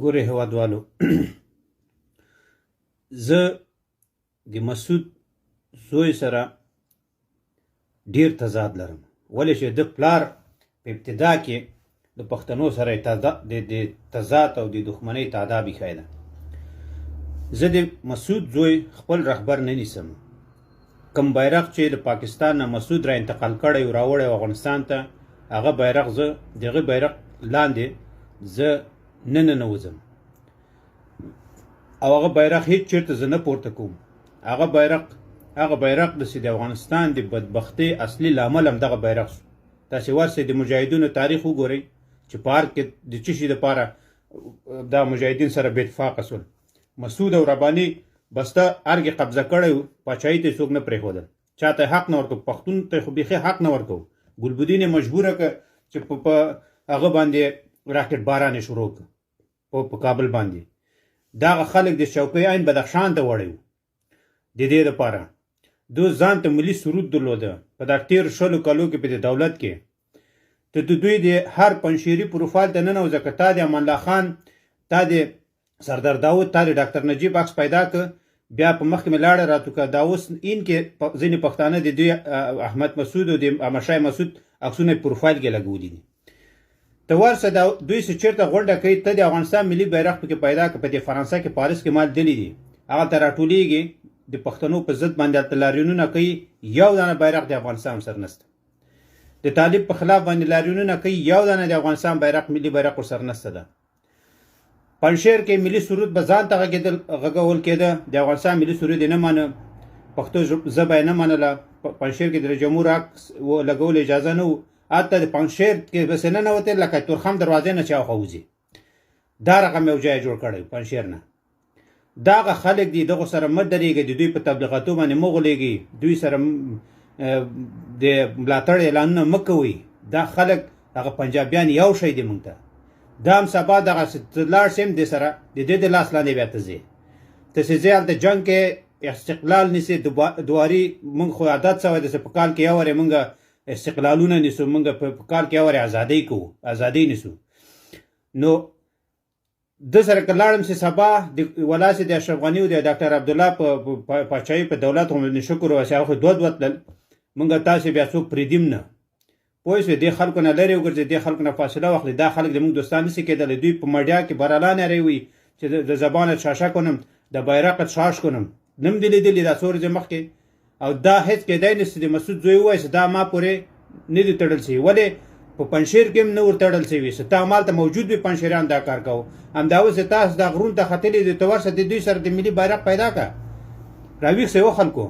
ګورې هېوادوالو زه د مسعود زوی سره ډیر تضاد لرم ولې چې د پلار په ابتدا کې د پښتنو سره د تضاد او د دښمنۍ تاداب ایښی ده. زه د مسعود زوی خپل رهبر نه نیسم. کم بیرغ چې د پاکستان نه مسعود را انتقال کړی او راوړی افغانستان ته، هغه بیرغ زه دغه بیرغ لاندې زه نه ننوځم او هغه بیرغ هیڅ چېرته زه نه پورته کوم. هغه بیرغ د افغانستان د بدبختۍ اصلي لامل هم دغه بیرغ شو. تاسې ورسئ د مجاهدینو تاریخ وګورئ چې په هر کې د څه شي دپاره دا مجاهدین سره بې اتفاقه شول. مسعود او رباني بسته ارګې قبضه کړی و، پاچاهي ته یې څوک نه پرېښودل، چا ته حق نه ورکوو، پښتون ته خو بیخي حق نه ورکوو. ګلبدین یې مجبوره کړه چې په هغه باندې راکټ باران یې شروع کړه په کابل باندې. دغه خلک د چوکۍ عین بدخشان ته وړی و. د دې دپاره دوی ځان ته ملي سرود درلوده. په دا تېرو 20 کالو کې په دې دولت کې ته د دوی د هر پنشیري پروفایل ته ننوځه، که تا د امان الله خان، تا د سردار داود، تا د ډاکټر نجیب عکس پیدا که، بیا په مخکې مې لاړه راتو که دا اوس این کې ځینې پښتانه د دوی احمد مسعود او د احمدشاه مسعود عکسونه پروفایل کې لګولي دي. ته ورسه دوی چې چېرته غونډه کوي، ته د افغانستان ملي بیرغ پکې پیدا که. په دې فرانسه کې پاریس کې مال دلی دي، هغه ته راټولېږي، د پښتنو په ضد باندې هلته لاریونونه کوي، یو دانه بیرغ د افغانستان سره نشته. د طالب په خلاف باندې لاریونونه کوي، یو دانه د افغانستان بیرغ ملي بیرغ ورسره نشته ده. پنجشیر کې ملي سرود به ځان ته غږول کېده، د افغانستان ملي سرود یې نه منه، پښتو ژبه یې نه منله. پنجشیر کې د رئیس جمهور عکس لګولو اجازه نه و. هلته د پنجشیر کې بس نه ننوتې لکه تورخم دروازې نه چې هاخوا وځي. دا رقم یو ځای جوړ کړی پنجشیر نه. دغه خلک دي، دغو سره مه درېږئ، د دوی په تبلیغاتو باندې مه غولېږئ، دوی سره د ملاتړ اعلانونه مه کوئ. دا خلک هغه پنجابیان یو شی دي موږ ته. دا هم سبا دغسې ته لاړ شي د سره د دې د لاس لاندې بیا ته ځې، ته چې ځې هلته جنګ کې استقلال نیسې، دواري موږ خو عادت سوی ده چې په کال کې یو وارې موږ استقلالونه نیسو، موږ په کال کې یو وارې ازادۍ کوو، ازادۍ نیسو. نو د سره که لاړم چې سبا د ولاسې د اشرف غني او د ډاکټر عبدالله په پاچاهۍ په دولت خو مې شکر وباسي، هغه خو دوه تلل، موږ تاسې بیا څوک پرېږدیم نه. پوه شوې؟ دې خلکو نه لرې وګرځئ، دې خلکو نه فاصله واخلئ. دا خلک د موږ دوستان نشي کېدلی. دوی په میډیا کې برلا نارې وي چې د زبانت شاشه کنم، د بیرقت شاش کنم، نه م دې لیدلي دا څو ورځې مخکې. او دا هېڅ کېدی نه چې د مسعود زوی ووایي چې دا ما پورې نه دي تړل شوي. ولې په پنجشیر کې هم نه ور تړل شوي، چې تا همالته موجود وي پنجشیریان دا کار کوو. همدا اوس چې تاسو دا غرونو ته ختلي دي، ته ورشه د دوی سره د ملي بیرغ پیدا کړه، راویښ شئ و خلکو.